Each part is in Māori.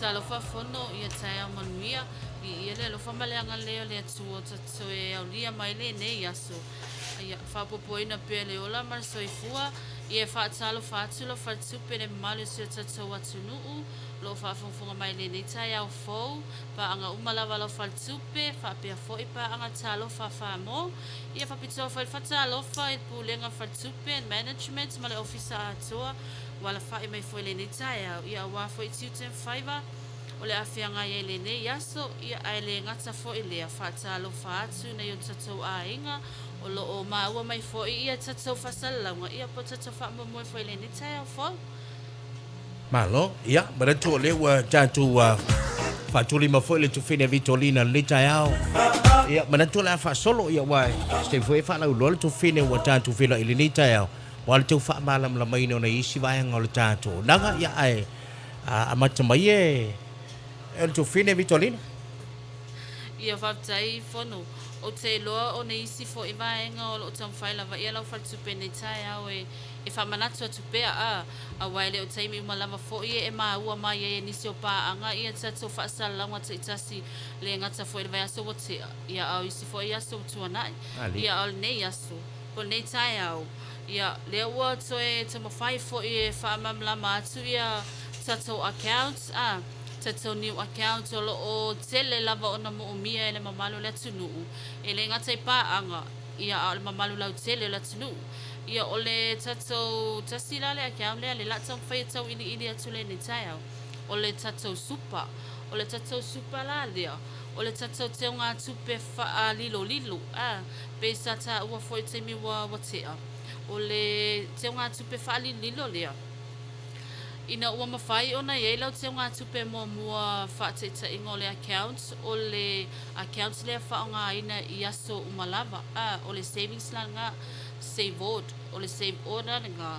Sa lo fa fono ia tai manuia ia le lo fa male anga leo le tu o so e au lia mai le nei aso ia fa popoina pe le ola mar soifua ia fa talo fa tulo fa tupe le malu se tatso watunu lo fa fonga mai le nei tai au fo pa anga umala wala fa tupe fa pe fo pa anga talo fa mo ia fa pitso fa talo fa e pulenga fa tupe management male officer atoa wala fa e mai foi le nei tai ia wa foi tuten fiver o le afianga ia le nei aso ia ai le ngata fo i le fa talo fa atu nei o tatou ainga o lo o maua mai fo ia tatou fa salanga ia po tatou fa mo mo foi le nei tai fo Malo, ia, bara tu le wa tatu fa tuli ma foi le tu fine Vitolina le tai au. Ia, mana tu la fa solo ia wa. Ste foi fa la lo tu fine wa tatu fila ili ni tai au. Wal tu fa malam la mai no na isi va ngol tatu. Nanga ia ai. Amata mai el tu fine Vitolina. ia fa tai fono o te loa o nei isi fo i vaenga o tam faila va ia lau fa tupe nei tai au e fa manatu tu pe a waile o taimi uma lava fo ia e ma ua mai e nisi o pa anga ia tatu fa sala nga te itasi le ngata fo i vai aso o te ia au isi fo ia so tuana ia al nei aso po nei tai au ia le ua to e tamo fai fo i fa mamla matu ia tatu accounts tatou new account o tele lava ona mo umia ele mamalu le tunu ele ngata paanga ia ale mamalu lau tele le tunu ia ole tatou tasila le account le la tau fai tau ili atu le ni tai ole tatou super la dia ole tatou te nga tupe fa lilo pe sata ua foi te mi wa tea ole te nga tupe fa lilo le ina ua mawhai ona iei lau te ngā tupe mua whaateta ingo le accounts o le accounts lea whaonga ina i aso umalava o le savings la ngā save ord o le save order ngā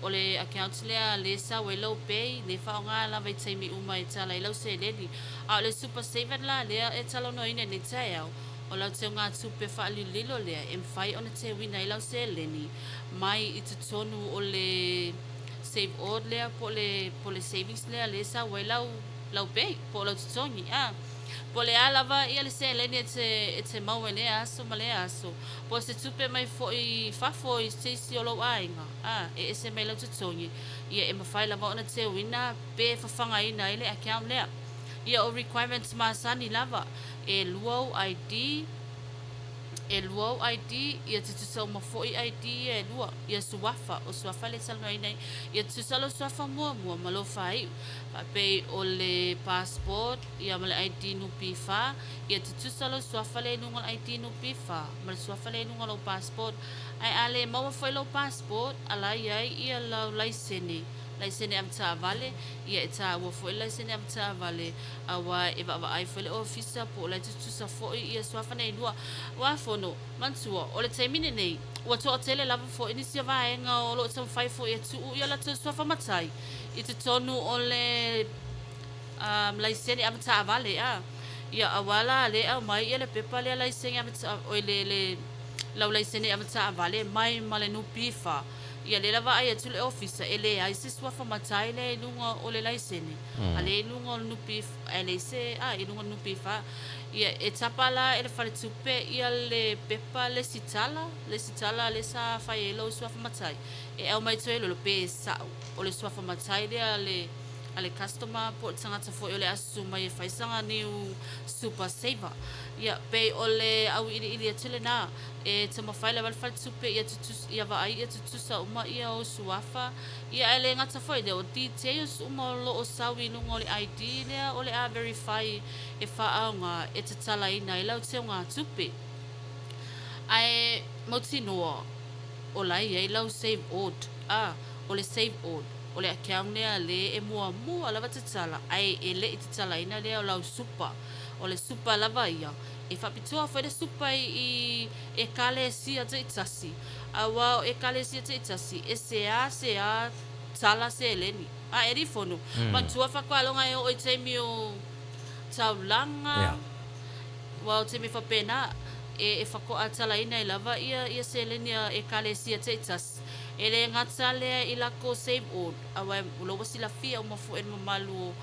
o le accounts lea le sa we lau pay le whaonga la vai taimi uma e tala i lau se leni o le super saver la lea e tala no ina ne tai au o lau te ngā tupe whaalililo lea e mwhai ona te wina i lau se leni mai i te tonu o le save all lea po le savings lea le sa wai lau pay po lau tutongi po le alava ia le se leni e te mau le aso ma le aso po se tupe mai fo i fafo i seisi o lau ainga e se mai lau tutongi ia e mawhai lava ona te wina pe fafanga ina i le account lea ia o requirements masani lava e luau ID ia te tusau mafoi ID e lua ia suafa o suafa le salno ina ia tusalo suafa mua malo fai pe o le passport ia male ID no pifa ia te tusalo suafa le nungal ID no pifa male suafa le nungal o passport ai ale mau foi lo passport ala ia la license am ta vale ia eta wo foi license am ta vale awa e va ai foi le officer po la tu sa foi ia suafa nei lua wa fono mansua o le taimine nei ua to tele lava fo inisia vaenga o lo tam fai fo ia tu ia la tu sofa matai i te tonu o le laiseni am ta vale ia awala le au mai ia le pepa le laiseni am ta o le lau laiseni am ta vale mai male nu pifa ia le lava ai tu le officer ele ai se sofa matai le lunga o le laiseni ale lunga nu pif ele se i lunga nu pifa ia e tapala ele fale tupe ia le pepa le sitala le sa fai lo sofa matai e au mai tele lo pe sa o le sofa matai le ale customer po tangata fo ole asu mai fai sanga new super saver ia pe ole au ili tele na e tama fai le fai tupe ia va ai tu sa uma ia o suafa ia ele ngata fo de o details uma lo o sawi no ngole ID le ole a verify e fa anga e te tala ina i lau te ngā tupe ai motinoa o lai e lau save old o le save old o le account lea le e mua lava te tala ai e le i te tala ina lea o lau super o le super lava ia e whapitoa whaere super i e kale sia te itasi awa e kale sia te itasi e se a tala se eleni e rifono mantua whakaalonga e o i teimi o taulanga wa te mi whapena e whako atala ina i lava ia se eleni e kale sia te itasi ele ngata lea i lako save old awa ulo wasi la fia o mafu en mamalu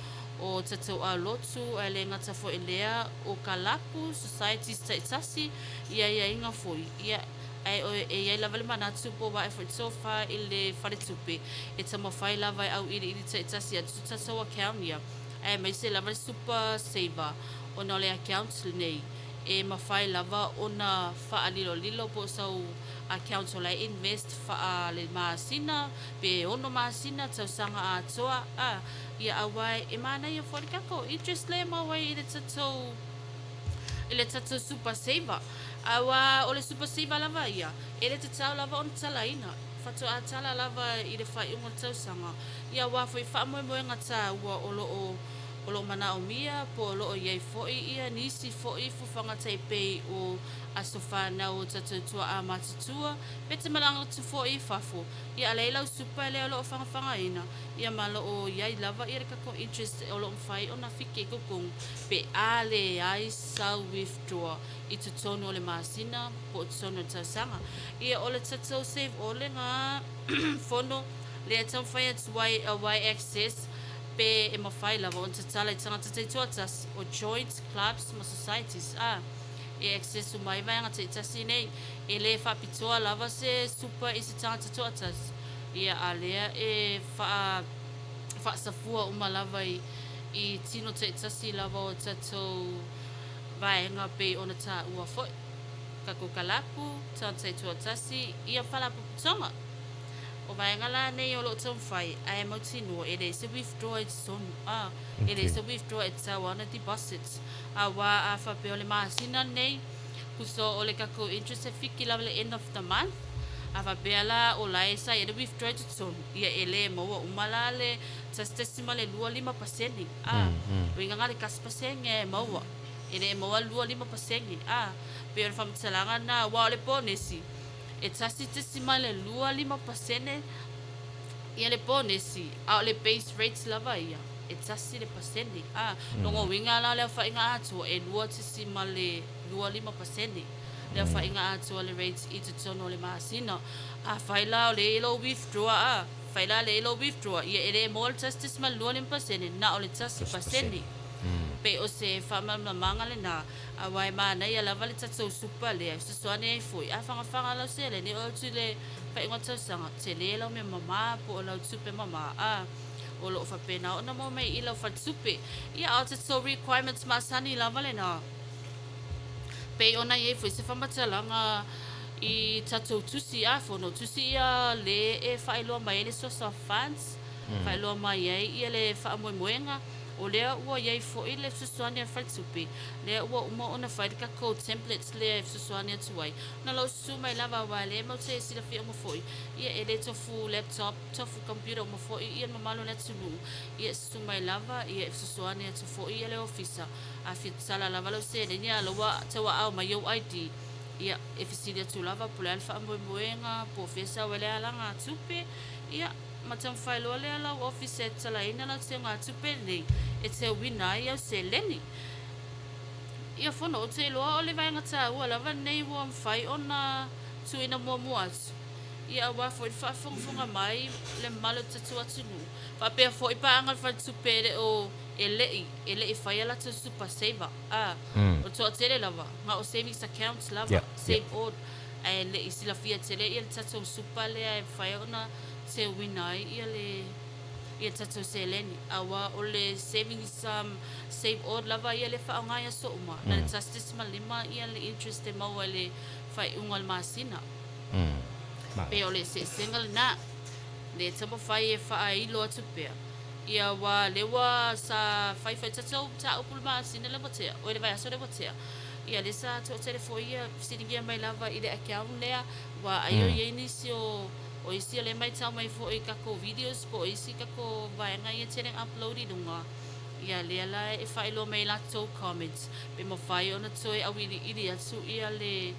o tatou a lotu a le ngata fo elea o Kalapu Society Staitasi ia inga foi ia ai o ia lava le manatu po wa for so far ile fare tupe e tama fai lava au ili Staitasi atu tatou account ia ai mai se lava super saver ona le account nei e mafai lava ona fa lilo po sau account ola invest fa le masina pe ono masina tau sanga atoa ia awai e mana ia for kako interest le mawai ile tatou super saver awa ole super saver lava ia ele tatau lava on talaina fatu atala lava ile fa ingo tau sanga ia wa foi fa mo ngata wa olo mana o mia po lo ye foi ia nisi foi fu fanga taipei o asofana o tatua a matutua pete malanga tu foi fafo ia leila super le lo fanga ina ia malo o ia lava ia ka interest o lo fai ona fike ko kong pe ale ai sa withdraw itu tono le masina po tono tasanga ia ole tato save ole nga fono le tam fai ats y access pe e mawhai lava on te tala i tangata te tuatas o joint clubs ma societies e access mai vai anga te tasi nei e le whapitoa lava se super i se tangata tuatas ia alea e wha safua lava i tino te tasi lava o tatou vai anga pe ona ta ua foi kako Kalapu tangata te tuatasi ia whalapu tonga o vai ngala nei o lo tom fai ai mo tino ele se withdraw it son ele se withdraw it sa wana deposits wa fa pe ole masina nei kuso ole kako interest fiki level end of the month fa pe ala o la esa ele withdraw it son ia ele mo umalale testesimale 25% winga ngale kas pasenge mo ele mo 25% pe ole fam tsalanga na wa ole ponesi e tasi te simale 25% ia le ponesi a le base rates lava ia e tasi le paseni longo winga la le fa inga atu e lua te simale 25% le fa inga atu le rates i te tono le masina faila le ilo withdraw faila le ilo withdraw ia ele mol tasi simale 25% na ole tasi paseni pe o se fama manga le na awai mana ia lava le tatou super le se soane foi fanga la se le ni o tu le fa ingo tau sanga te le lo me mama po lo super mama o lo fa pena ona mo mai ilo fa super ia o te so requirements masani lava le na pe ona ye foi se fama talanga i tatou tusi fono tusi ia le e fa ilo mai le so funds fa ilo mai ia le fa moenga o lea ua iai fo'i le fesoani a faitupi lea ua uma ona faile kako templates lea fesoani atu ai na lau susu mai lava awa lea mau te silafia uma fo'i ia e le tofu laptop tofu computer uma fo'i ia mamalo le atu nuu ia susu mai lava ia fesoani atu fo'i ia le ofisa a fiatala lava lau se le nia laua taua au mai yo ID ia e fesili atu lava po le alfa moenga po fesa wele alanga tupe ia matam failo le ala office tala ina la tsenga tupe nei e te wina ia se leni ia fono te loa o le vai ngata ua lava nei ua mfai ona tu ina mua ia wa foi fa fonga mai le malo tatu atunu fa pe fo ipa angal fa tupe o ele fai ala tu super saver o to tele lava nga o savings account lava save all le isila fia tele ia tatu super le ai fai ona se winai ia tatu se leni awa o le savings save all lava ia le fa nga ia so uma na le justice malima ia le interest e mau le fai ungal masina pe o le se single na le tamo fai e fa ai lo atu pe ia wa le wa sa fai tatu ta upul masina le botea o le vai so le botea ia le sa to telefone ia sitting mai lava i le account lea wa ayo ye inisio o isi le mai tau mai fo i kako videos po isi kako vai nga ia tele uploadi dunga ia le ala e fai lo mai la to comments pe mo fai ona toi a wili ili atu ia le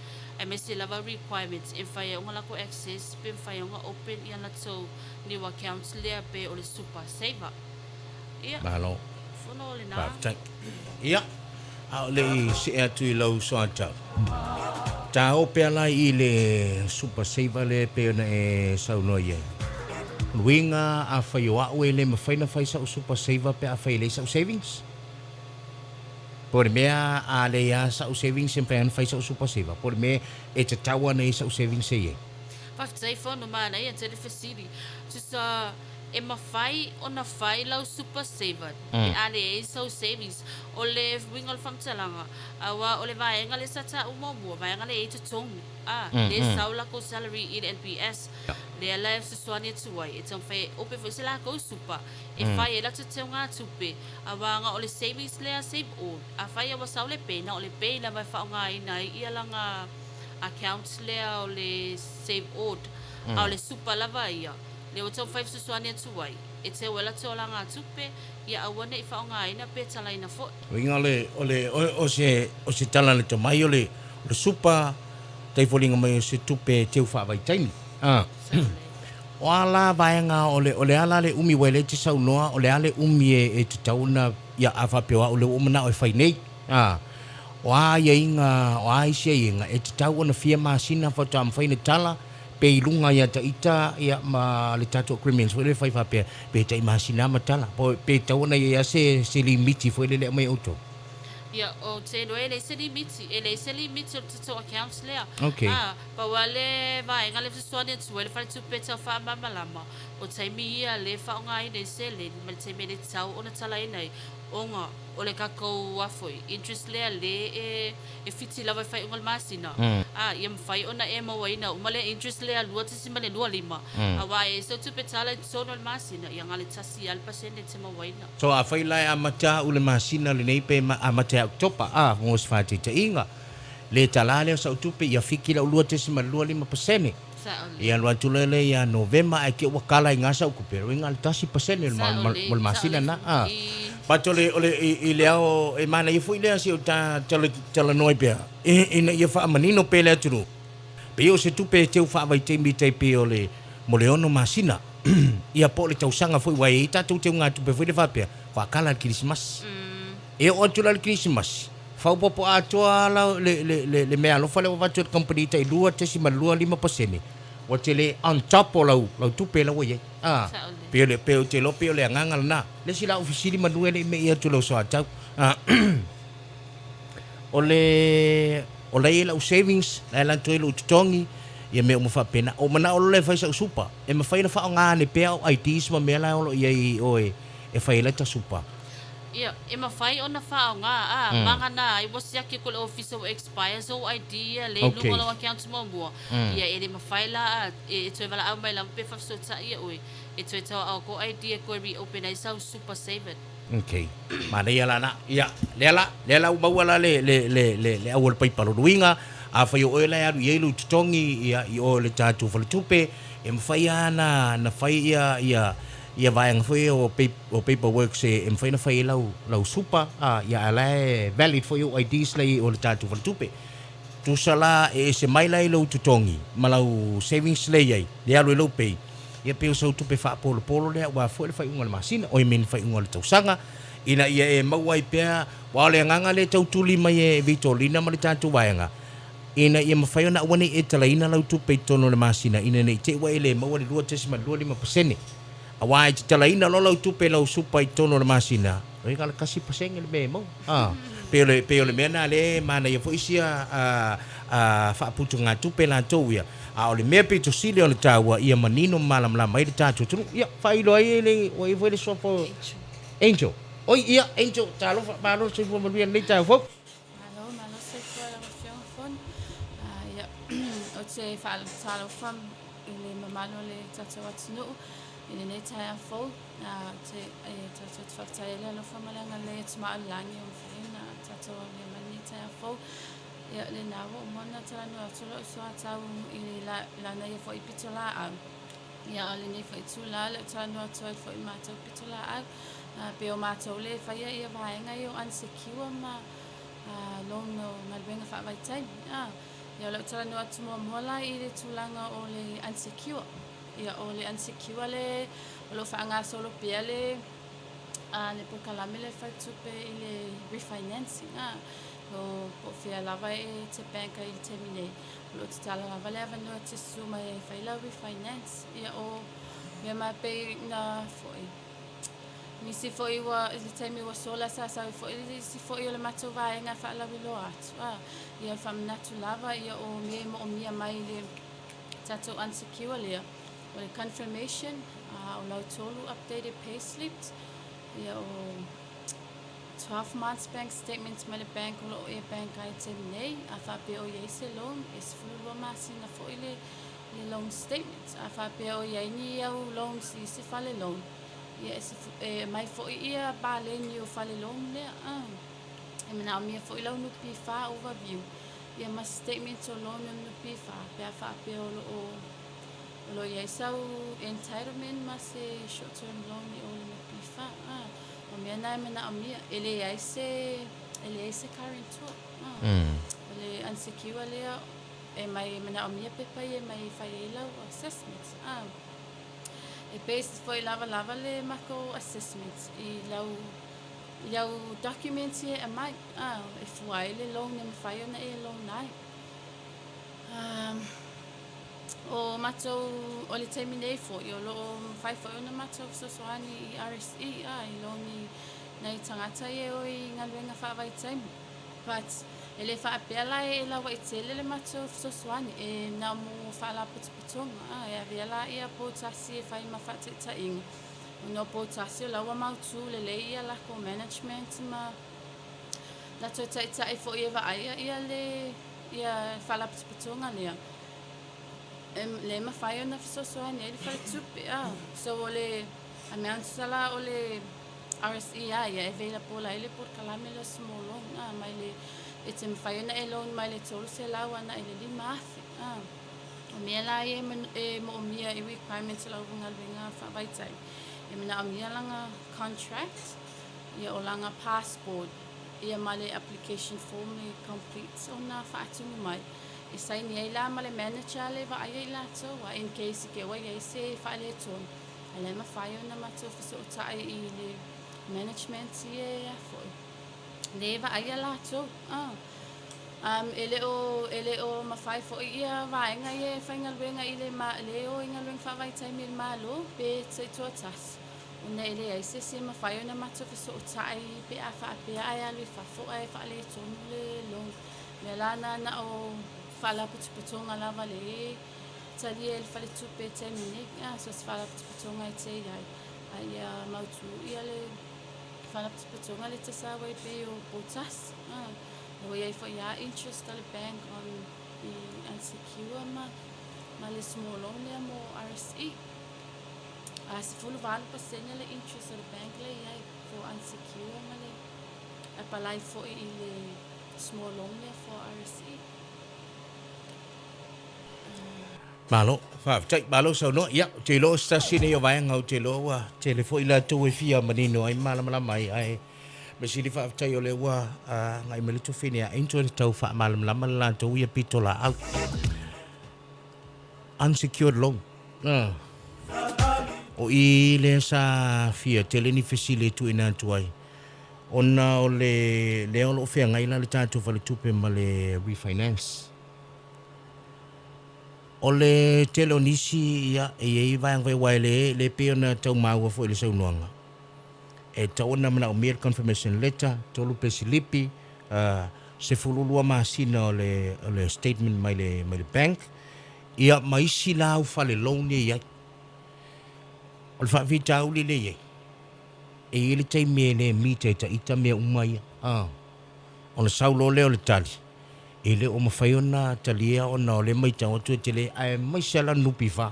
MSC lava requirements e fai ona la ko access pe fai ona open ia la to ni account le pe o le super saver ia malo fono le na ia a le si atu i lau so ata ta o pe ala i le super saver le pe ona e sauno ia luinga a whai o au e le mawhaina whai sa o super saver pe a whai le sa o savings. Por mea a le ia sa o savings sempre an whai sa o super saver. Por mea e te taua nei sa o savings e ye. Whaftai whanu mana ia te rewhasiri. Tusa e mawhai o na whai lau super saver. E ale e sau savings. O le wingal whamtalanga. Awa o le vaenga le sata umomua. Vaenga le e te tongi. Le sau la ko salary i le NPS. Le ala e suswani e tuai. E tang whai ope fo se la ko super. E whai e la te teo ngā tupe. Awa nga o le savings le a save all. A whai awa sau le pena. O le pena vai whao ngā ina i ala ngā accounts lea o le save old a o le super lava ia le o tau 5 susuani atu ai e te wela te ola ngā tupe ia awane i whaonga ina pe talaina fo Winga o se tala le tamai o le super tei folinga mai o se tupe teu whaavai taini. O ala vaenga o le ala le umi wele te saunoa o le ale umi e te tauna ia a whapioa o le umana o e whainei. O a inga o a isia inga e te tau ona fia masina whata amwhaina tala pe ilunga ia ta ita ia ma le tato criminals wele whai whapea pe ta i masina matala pe tau ona ia se limiti whele le mai auto. Ia o te no ele se limiti o te to accounts lea. Okay. Pa wale vai ngale susuani atu ele whai tupe tau wha mamalama o taimi ia le whaonga ina i se le ma le taimi le tau ona tala inai onga o le kakau wafoi interest lea le e fiti lava fai ungal masina ia mawhai ona e mawaina umale interest lea lua te sima le lua lima awa e so tupe tala i sono le masina ia ngale tasi alpasene te mawaina So a whai lai a mata ule masina le nei pe a mata au topa ngos whati te inga le tala leo sa utupe ia fiki la lua te sima lua lima pasene ia lua tulele ia November e ke wakala i ngasa ukupero inga le tasi pasene le masina na Pato le i le ao e mana i fui lea si o tala noi pea. Ina ia wha manino pe lea tunu. Pe o se tupe teu wha vai te mi te pe o le mo le ono masina. Ia po le tausanga fui wai i tatou teu ngā tupe fui le whapea. Wha kala le Christmas. E o atula le Christmas. Whau popo atoa la le mea lofa le wawatu company tai lua te si malua 5%. Wa te le on top o lau tupe lau ye. Pe o te lope o le anganga na. Le sila ofisiri manue le me ia tu lau so atau. O le lau savings, la lan toi lo tutongi, ia me o mawha pena. O mana o le fai sa usupa. E mawhai na wha o ngā ne pea o ITs ma mea la o ia i oe. E whai la ta supa. Ia, e mawhai o na whao ngā, mangana, i wasi ake ko le office o expires o ID, le lunga lau account mua. Ia, e le mawhai la, e toi wala au mai la, pe whafso ta ia oi. E toi tau au ko ID e koe reopen ai sau super save it. Okay. Mana ia la na. Ia, le la umawala le awal pai paruruinga, a whai o oela aru ieilu tutongi, ia i o le tātu whalitupe, e mawhai ana, na whai ia vai foi o paperwork se em foi na foi lau super ia ala valid for your IDs lai o le tatu tupe tu sala e se mai lai lo tutongi malau savings lai ai le alu lo pay ia pe so tupe fa polo le wa foi le fai ungal masina o men fai ungal tausanga ina ia e mawai pe wa le nganga le tautuli mai e vitolina ma le tatu vaenga ina ia mafai ona wani e talaina lau tupe tono le masina ina nei te wa ele mawali lua te sima 5%. Awai te talaina lo lau tupe lau supa i tono le masina. Oi kala kasi paseng le memo. Pe le mena le mana ia foi sia fa putu nga tupe la toia. O le mea pe to sile o le taua ia manino malam la mai le tatu tru. Ia fai lo ai le o i foi le sopo Angel. Oi ia Angel talo fa malo se fo maluia le tau fo. Malo se fo la fon. Ia o te fa talo fam le mamalo le tatu atinu. Ina nei tai a fo te tatu whakataele alo whamalanga le te maalangi o mwhaina tatu le mani tai a fo ia le nawa o mona taranu atula o soa tau i lana ia fo i pitola au ia le nei fo i tula le taranu atua fo i mātou pitola au pe o mātou le whaia ia vaenga i o unsecure ma long no ngalwenga whaavaitai ia le taranu atu mola i le tulanga o le unsecure ia o le unsecure le o lo whaanga solo pia le pukalame le whaitupe i le refinancing o po whia lava e te banka i te mine o lo te tala lava le avanua te suma e whaila refinance ia o ia mai pe na foi nisi foi wa le taimi wa sola sa foi nisi foi le matou vaenga faalawiloa atu ia faamanatu lava ia o mea mo o mia mai le tatou unsecure lea o le confirmation o lau tolu updated payslips ia o 12 months bank statements mai le bank o loo ia bank ai temi nei a faapea o iai se loan e sefululua masina foʻi le loan statements a faapea o iai ni iau loans i se fale loan ia e mai foʻi ia baleni o fale loan lea e manaʻomia foʻi lau nupi fā overview ia ma statements o loan o nupi fā pea faapea o loo iai sau entitlement ma se short term loan i o le nupi fā o mea nai manaʻomia e leai se current tour o le unsecure lea e mai manaʻomia pepai e mai fai ai lau assessments e based foi lava le mako assessments i lau documents e mai e fuai le loan e mawhai ona e loan nai o matou o le taimi nei foʻi o loo mawhai foʻi ona matou fesoasoani i RSE i loni nei tagata e o i galuega faavaitaimi but e lē faapea la e laua i tele le matou fesoasoani e na mo faalapotopotoga e avea la ia potasi e fai ma faataʻitaʻiga no potasi o laua mautū lelei ia lako management ma latou taʻitaʻi foʻi e vaaia ia faalapotopotoga lea le mawhai ona fesoasoani e le faletupe so o le a mea sala o le RSE ia e available ai le polokalame le small loan mai le e te mawhai ona e loan mai le tolu se lau ana e le lima afe o mea la e moʻomia i requirements lau galuega faavaitai e manaʻomia laga contract ia o laga passport ia ma le application form e complete ona faatugu mai e saini ai la ma le manager le vaaia i latou a in case ke ua iai se faaletonu a le mawhai ona matou fesootaʻi i le management ia ea foʻi le vaaia latou e lē o mawhai foʻi ia vaega ia e faigaluega i le o i galuega faavaitaimi i le malo pe taitoa tasi ona e leai se mawhai ona matou fesootaʻi pe a faapea ae alu i fafoʻa e faaletonu le loan mea la na o faalapotopotoga lava le talia e le faletupe taimi nei so se faalapotopotoga e tei ai aia mautū ia le faalapotopotoga le tasaua i pei o potasi ua iai foʻi iā interest a le bank on i unsecure ma le small loan lea mo RSE a 14% le interest a le bank le iai for unsecure ma le apalai foʻi i le small loan lea for RSE Malo, cek malo sono ya celo stasiun yo bayang ngau celo wa telefon ila tu wifi ya menino ai malam mai ai mesti di fa cai ole wa ngai meli tu fini ya into tau fa malam la tu ya pitola out unsecured loan o ile sa fia teleni facility tu ina tu ai ona ole le o fe ngai la tu fa le tupe male refinance ole telonisi ia e vai vai wai le peona tau mau fo le saunoanga e tauna mana o mere confirmation letter tolu pesilipi se fululua masina ole statement mai le bank ia mai sila u fale loan ia o fa vita u le e ile tai me le mite ta ita me umai ona saulo le ole tali ele o mawhaiona talia o na ole mai tau atu tele ai mai sala nupi fa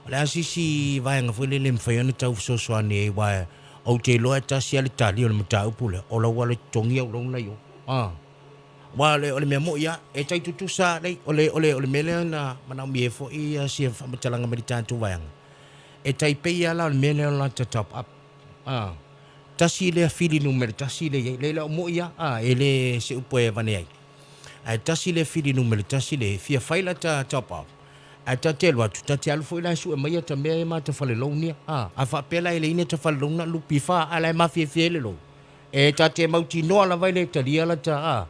ole asisi vaenga fwele le mawhaiona tau sosoane e wai au te loa tasi ale tali o le mata upule o la wale tongi au rong lai o wale ole mea mo ia e tai tutusa lei ole mele na manau mie fo ia si matalanga meditatu vaenga e tai peia la ole mele la ta top up tasi le fili numero tasi le mo ia ele se upoe vane ai tasi le fili numero tasi le fia faila ta top up ta telo tu ta telo foi la su e mai ta me ma ta fale lonia a fa pela ele ine ta fale lona lupi fa ala ma fie fie le lo e ta te mauti no ala vai le ta dia la ta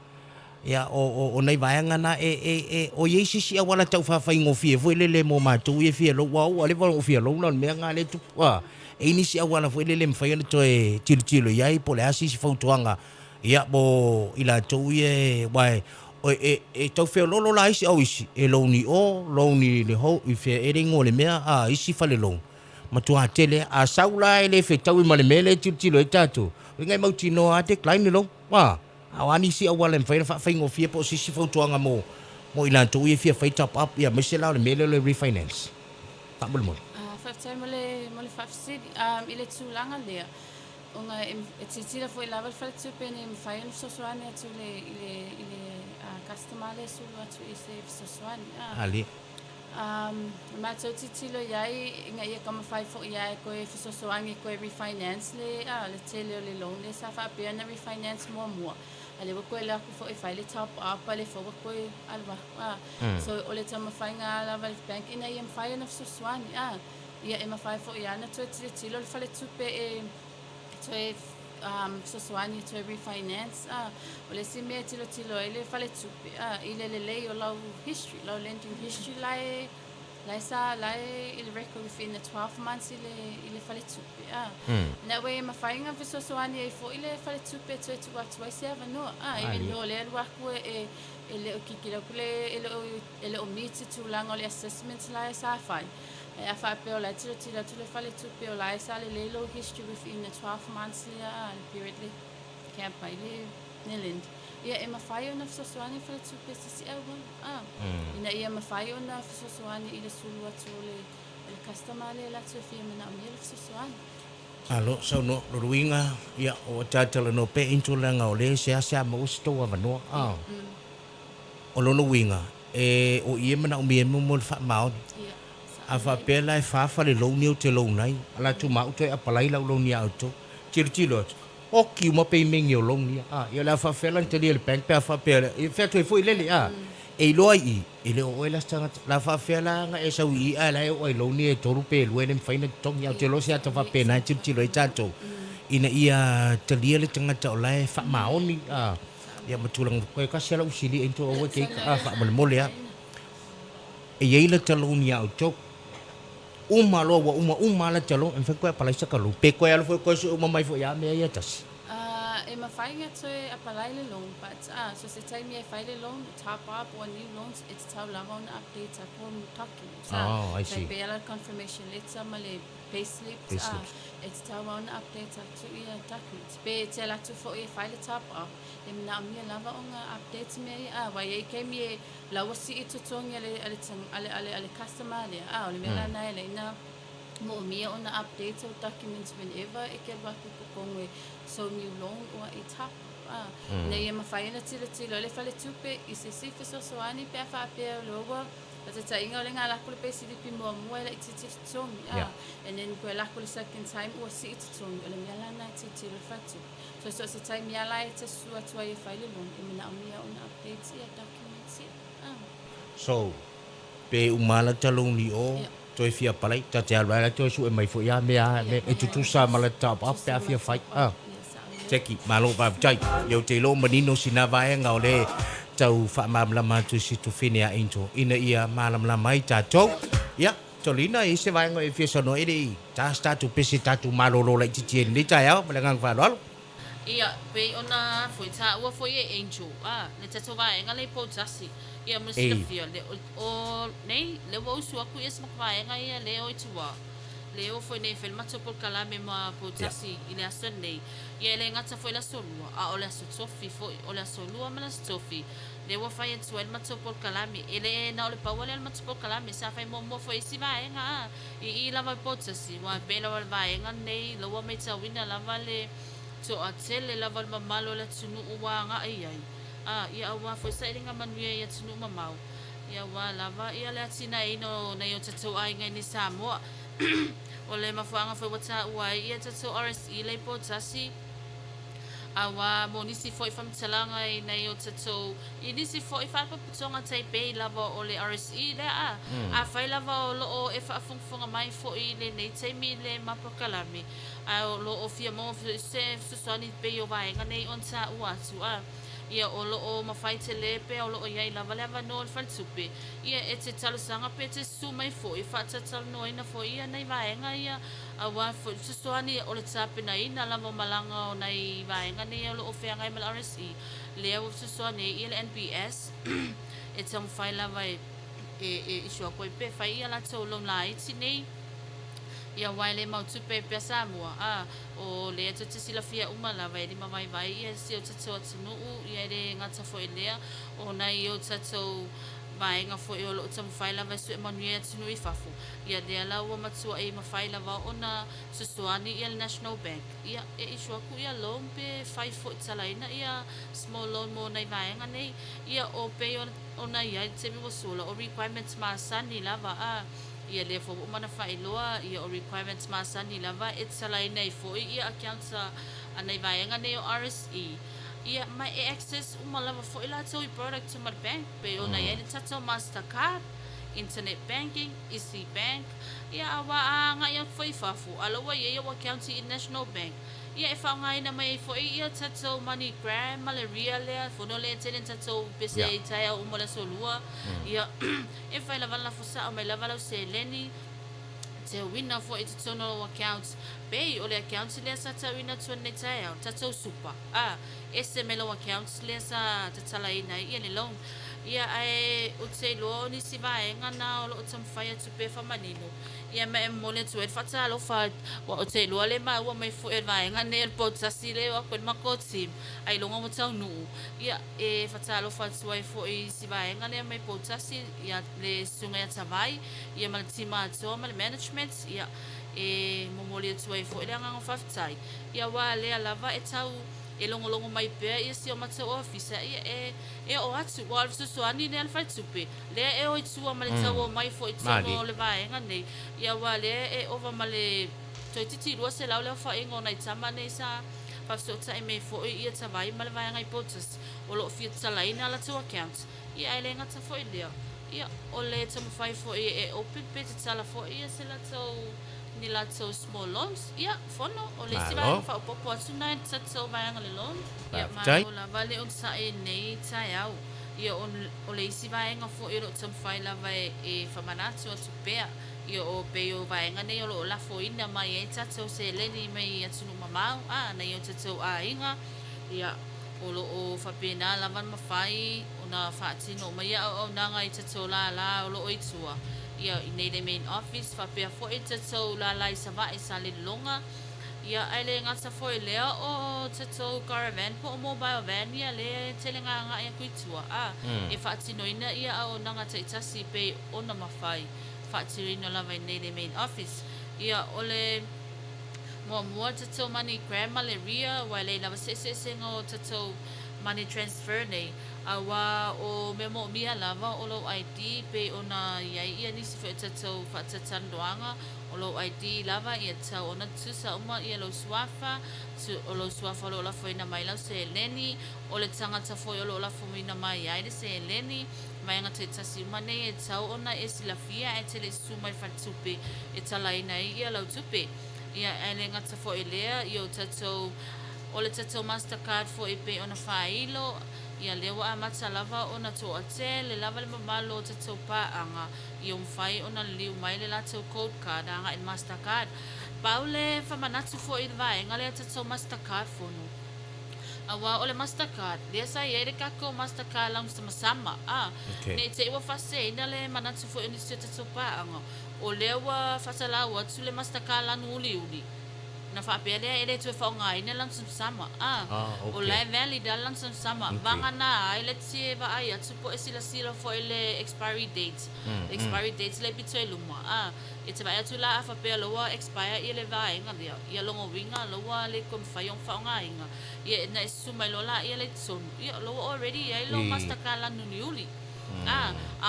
ia o nei vaenga na o ye si wala tau fa ngo fie foi le mo ma tu ye fie lo wa le o fie lo na me nga le tu wa e ni si wala foi le mfai na to e tilo ia i po le asi si fautuanga ia bo ila tu ye wai o tau fe lo la isi au isi e lo ni le ho i fe e ringo le mea a isi fa le lo ma tu a tele a saula ele fe tau i male mele tilo e tatu ngai mau tino a te klein lo wa awani si awala mfai fa ngo fie po si fautuanga mo ilan tu ye fie fai top up ya mesela le mele le refinance ta bol mo fa tai mole fa city ile tulanga le onga titila foi lava fa tu pene mfai no sosoani atu ile customer le sulu atu ise sosoani ali ma titilo yai nga ia kama fai fo yai ko e sosoani ko refinance le le tele le loan le sa fa pe na refinance mo ale ko la ko fo e fai le top up ale fo ko alba so ole tama fai nga la bank ina ia fai no sosoani ia e ma fai fo ia na titilo le fa le tu pe e to e sosoani to refinance ole si me tilo ele fa le tu pe ile le o la history la lending history lai sa il record within the 12 months ile fa le tu pe na we ma fai nga sosoani e fo ile fa le tu pe to what I serve no ile no le wa ko ele o kikira kule ele o meet tu lang ole assessment la sa fai a fa pe ola tilo le fa le tu pe ola sa le lo history within the 12 months le period le camp pai le neland ia e ma fai ona sosoani fa le tu pe si ina ia ma fai ona sosoani ile sulu atu le customer le la tu fi mana mi le sosoani alo so no ruinga ia o tatala no pe into langa o le se mo sto wa no o lo winga o ie mana o mi mo fa mau a fa pela e fa le lo ni o te lo nai ala tu mau te apalai la lo ni auto tiro o ki mo pe mengi o lo ni ia la fa fela te le bank pe fa pela e fa tu foi le e lo ai e le o la sta la fa fela nga e sa wi ala e o lo ni e toru pe lo e fa ina tong ya te lo se ata fa pena tiro e tato ina ia te le tanga ta la e fa mau ni ia matulang ko ka sela usili into o ke fa mo le e ye le te lo ni auto uma lo wa uma la telo en fa ko pala sa kalu pe ko ya foi ko su uma mai foi ya me ya tas e ma fai nga to a palai le loan but so se tai me fai le loan top up or new loans it's tau la on updates a form talking I see pe la confirmation letter male payslips it's tau on updates to your documents pe te la tu fo e fai le top up e na mi lava on updates me wa ye ke mi la wasi itu tong ale customer le ole me la na le na mo mi on updates or documents whenever it get back ko kongwe so new loan or a top na ye ma fai na tilo le fale tupe i se so soani pe fa pe logo but ta inga le ngala ko pe si pi mo le titi song and then ko la ko second time or si it song le mi ala na titi le fatu so se time mi ala it su atwa ye file loan e na mi on updates ya documents so pe umala talong ni o to e fia palai ta te ala to su e mai fo ya me e tu sa mala top up pe fia fight Teki malo va chai yo te lo manino sina va e nga ole tau fa mam la ma tu si tu finia into ina ia malam la mai ta to ya tolina i se va ngo e fia sono e ta sta tu pesi ta tu malo lo la ti ti ni ta ya ma ngang fa lo ia pe ona foi ta ua foi e angel le tato va nga le po tasi ia mo si fia le o nei le wo su aku es ma va nga ia le o tua leo foi nei fel mato por kalame ma potasi ile ason nei ia le ngata foi la solua ole so sofi foi ole solua ma la sofi le wo fai tu el mato por kalame ele na ole pa ole mato por kalame sa fai mo foi si vai nga i lava potasi wa bela wa vai nga nei lo wa me ta wina lava le to atele lava ma malo la tunu wa nga ai ia wa foi sa nga manuia ia tunu ma mau ia wa lava ia le atina ino na yo tatu ai nga ni Samoa o le mafuanga foi wata uai ia tato RSE le po tasi awa mo nisi foi fam talanga i nei o tato i nisi foi fa pa putonga Taipei lava o le RSE le a fai lava o lo o e fa funfunga mai foi le nei taimi le mapokalami a lo o fia mo se susani pe yo vai nga nei on sa uatu ia o loo mawhai te lepe o loo iai lava lewa no le whalitupe ia e te talusanga pe te sumai fo i whaatatal noina fo ia nei vaenga ia a wa fo tusoani o le tapena ina lava malanga o nei vaenga nei o loo whea ngai mal RSE lea o tusoani ia le NPS e tamu whai lava e isua koe pe whai ia la tau lom la iti nei ia waile mautupe pe Samoa o le atu te sila fia uma lava e lima vai ia si o tatou atunuu ia le ngata fo elea o nai o tatou vaenga fo e o loo tamu whai lava su e manuia atunu i fafu ia le ala ua matua e mawhai lava o na susuani ia le National Bank ia e isua ku ia loan pe 5 foot talaina ia small loan mo nai vaenga nei ia o pe o na ia te mi wasula o requirements masani lava ia le fo mana whailoa ia o requirements masani lava e salai nei fo ia accounta anei vaenga nei o RSE ia mai e access uma lava fo ila tau i product to my bank pe o na ia le tatou Mastercard internet banking easy bank ia awa nga ia foi fafu alawa ia o account i National Bank ia e whaungai na mai fo ia tatou MoneyGram malaria lea fo no le tenen tatou pese tai au umala solua ia e whai lava la fosa o mai lava lau se leni te wina fo i tatou accounts pay o le accounts lea sa ta wina tuane tai au tatou super ese melo accounts lea sa tatala ina ia le loan ia ai o te lo ni si vaenga na o lo tam fire to pe fa manino ia me mole tu e fata lo fa o te lo le ma o mai fu e vaenga ne el pot sa sile o ko ma ko tim ai lo mo tau nu ia e fata lo fa tu ai fu i si vaenga ne mai pot sa si ia le sunga ya tavai ia mal tima to mal management ia e mo mole tu ai fu le nga fa fatai ia wa le lava e tau e longo mai pe ia si o mata office ia e o atu wa so ani ne alfa tupe le e o itu ma le tau mai fo itu no le vai nga nei ia wa le e over ma le to titi ro se la le fa ingo na tama nei sa fa so ta me fo ia ta vai ma le vai nga ipotus o lo fi tsala ina la to account ia ele nga ta fo ia o le tama fai fo e open pe tsala fo ia se la to ni la so small loans ia fono o le si vai fa popo asuna so vai nga le loan ia ma o la vale on sa e nei tai au ia o le si vai nga fo iro tam fai la vai e fa manatu tu pea ia o pe o vai nga nei o la fo ina mai e tato se le ni mai atunu mamau na ia tato inga ia o lo o fa pena la van mafai ona fa tino mai o nanga i tato la o lo itua ia nei le main office fa pe fo it so la sa va sa le longa ia ele nga sa fo le o so caravan po mobile van ia le telenga nga ia kuitua e fa tino ina ia o nanga tasi pe ona mafai fa tino la vai nei le main office ia ole mo so MoneyGram malaria wa le lava se ngo so money transfer nei awa o memo mia lava o lo ID pe ona ia ni si fe tatou fa tatandoanga o lo ID lava ia tau ona tusa uma ia lo swafa o lo swafa lo la foi na mai la se leni o le tangata foi o lo la foi na mai ai se leni mai nga te tasi mane e tau ona e silafia e tele sumai fatupe e talaina ia lo tupe ia ele nga ta foi lea io tatou o le tatou Mastercard fo e pe ona failo ia lewa amata lava ona to ate le lava le mamalo tatou paanga i fai ona liu mai le latou code card anga in Mastercard paule fa manatu fo i vai ngale tatou Mastercard fo no awa ole Mastercard le sa ia ka ko Mastercard lang sama ne te wa fa se ina le manatu fo ni se tatou paanga o lewa fa sala wa le Mastercard la uli na fa pele ele tu fa nga ina lang sama o la valid lang sama banga na ele tsi va ai tu po sila for ele expiry date le pitse luma it's va tu la fa pele wa expire ele va nga dia ia longo winga lo wa le kon fa yong fa nga inga ia na suma lo la ele son ia lo already ia lo Mastercard la nuniuli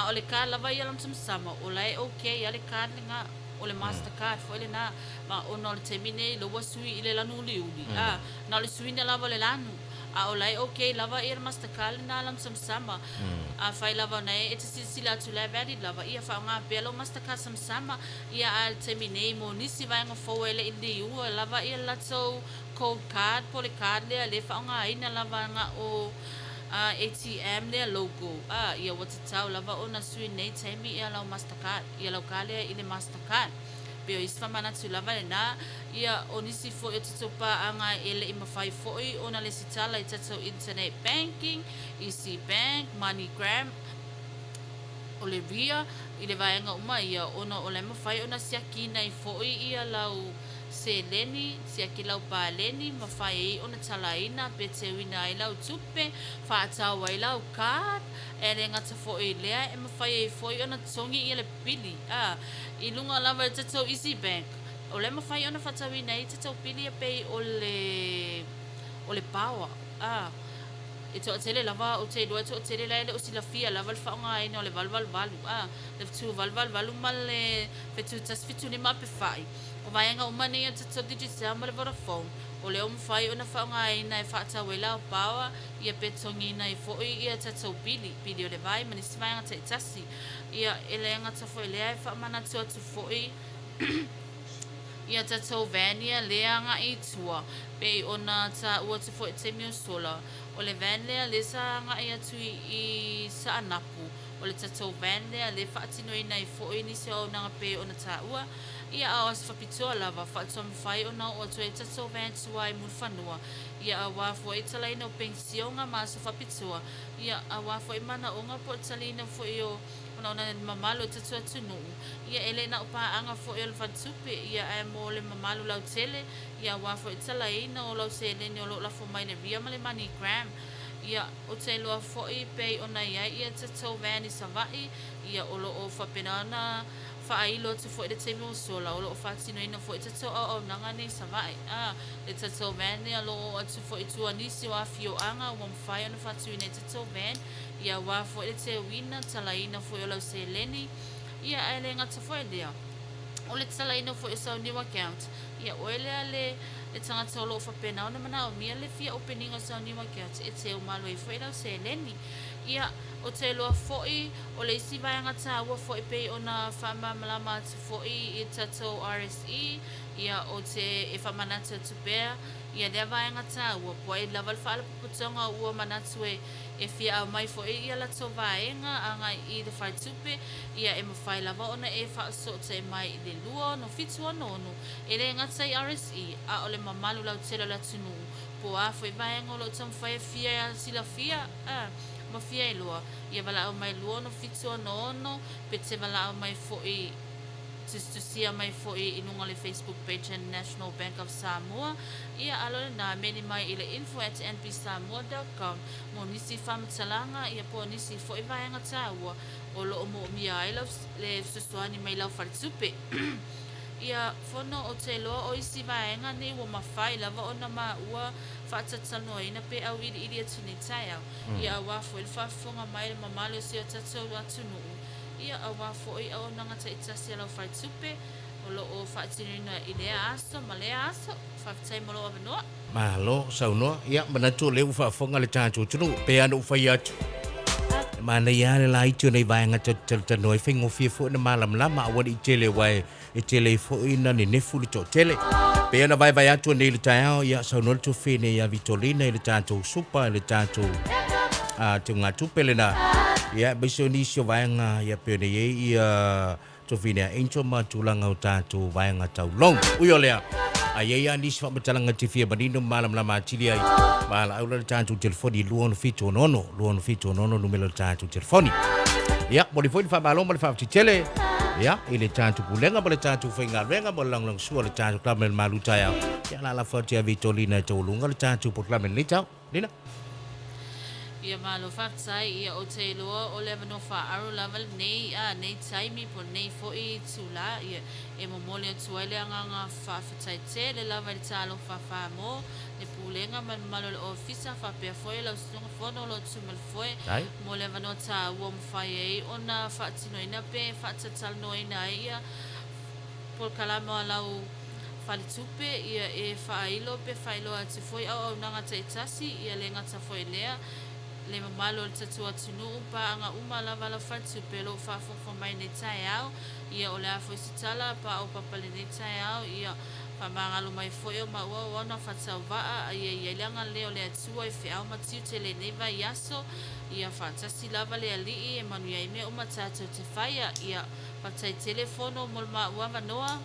ole ka la va ia lang sama o la okay ele ka nga o le Mastercard fo ele na ma ono le termine lo wasui ile lanu liuli na le suina lava le lanu o lai okay lava ir Mastercard na lam sama fai lava na e te sila tu la valid lava ia fa nga pelo Mastercard sama ia al termine mo nisi vai nga fo ele indi u lava ia la so code card po le card le fa nga ina lava nga o ATM le logo ia wata tau lava ona sui nei taimi ia lau Mastercard ia lau kale ile Mastercard pe o isfa mana tu lava le na ia onisi fo e tutopa anga ele i mawhai foi ona le sitala i tato internet banking easy bank MoneyGram o le ria i le vaenga uma ia ona o le mawhai ona siaki nei foi ia lau se leni siaki lau pa leni mawhai e ona talaina pe te wina i lau tupe whaatau ai lau card e le ngata foi lea e mawhai e foi ona tongi i le pili i lunga lava te tau easy bank o le mawhai ona whaatau i nei te tau pili e pei o le power e to tele lava o te doa to tele la o sila fia lava fa nga ina le valval valu le tu valval valu mal le fetu tas fitu ni mape fai o vai nga o mani te to digital mal Vodafone o le om fai ona fa nga ina e fa ta wela o power ia petongi na e fo ia te to pili o le vai mani sma nga te tasi ia ele nga te fo le fa mana tu fo ia te to vania le nga i tua pe ona ta o te fo te mi sola o le van lea le sa nga ia tui i sa anapu o le tatou van lea le whaatino ina i fo ini se o nanga pe o na ta ua ia awas whapitoa lava whaatua mwhai o na o atu e tatou van tua i mulwhanua ia a wafo e talaina o pensionga maso whapitoa ia a wafo e mana o nga po talaina fo i o ona mamalo tatua tunu ia ele na upa anga fo i o le whantupe ia e mo le mamalo lau tele ia wafo e talaina o lau se leni o lo lafo mai le ria ma le MoneyGram ia o te loa foi pei ona ia ia te tau vani savai ia o lo o whapenana whailo te foi le te mo sola o lo o whatino ina foi te tau au nanga ni savai le te tau vani a lo o atu foi tua nisi o afio anga o mwhai ana whatu ina te tau vani ia wafo le te wina talaina foi o lau se leni ia ele ngata foi lea o le talaina foi sa new account ia o ele le tangata o loo whapena ona mana o mia le fia opening o sa new account e te o malo e foi lau se leni ia o te loa foi o le isi vai ngata ua foi pei ona whama malama te foi i tato RSE ia o te e whamanata tupea ia lea vai ngata ua po e laval whaala puputonga ua manatu e fia au mai foi ia la to vaenga anga i le whai tupe ia e mawhai lava ona e whaaso te mai i le lua no fitu ono e le ngata i RSE a o le mamalu lau telo la tunu po a foi vaenga o lo tam whai fia sila fia ma fia e lua ia wala au mai lua no fitu ono pe te wala au mai foi to see mai foi inunga le Facebook page and National Bank of Samoa ia alo na meni mai ile info@nbsamoa.com mo nisi famtalanga ia po nisi foi vaenga taua o lo mo mia ile le susuani mai lau fartupe ia fono o te loa o isi vaenga ni wo mawhai lava ona ma ua whaatatano ina pe au ili atuni taia ia wafo il whafunga mai le mamalo si o tatou atunu ia a wafo i au nangata i tasi alau whai tupe o lo o whaatinina i lea aso ma lea aso whaatai mo lo avanoa Malo saunoa ia manatu le u whaafonga le tātou tunu pe anu whai atu mana ia le lai tu nei vai ngata tano e whingo fia fo na malam lama awari i tele wai i tele fo ina ni nefu li to tele pe ana vai atu nei le taiao ia saunoa tu whine ia Vitolina i le tātou supa i le tātou te ngā tupele na ia biso ni sio vai ngā ia pe nei ia tu whine Angel matulanga o tātou vai ngata long uiolea Ayaya ni swa matalanga tifia banino malam lama atili ai mala aula tantu telefoni luon fito nono numero tantu telefoni ya boli foi fa balon boli fa tele ya ile tantu kulenga boli tantu finga lenga boli lang suo le tantu klamen maluta ya la forte a Vitolina to lunga le tantu por klamen lita lina ia malo fatsai ia o te loa o le mano fa aro level nei nei taimi po nei fo i tula ia e momole atuele anga fa fatsai te le lava le talo fa mo le pulenga malo le ofisa fa pe foi la sunga fono lo tumal foi mo le mano ta wo mfai e ona fa tino ina pe fa tsatal no ina ia por kalama lau fale tupe ia e failo pe failo ati foi au nanga te tasi ia le ngata foi lea le mamalo le tatu atunu pa anga uma lava la fatu pelo fa mai ne tai au ia o le afo sitala pa o papale ne tai au ia pa mangalo mai foi o ma ua na fatau va ia langa leo le atua i fe au matiu te le neva yaso ia fatasi lava le ali e manu ia me o matatu te faia ia pa tai telefono mo ma ua manoa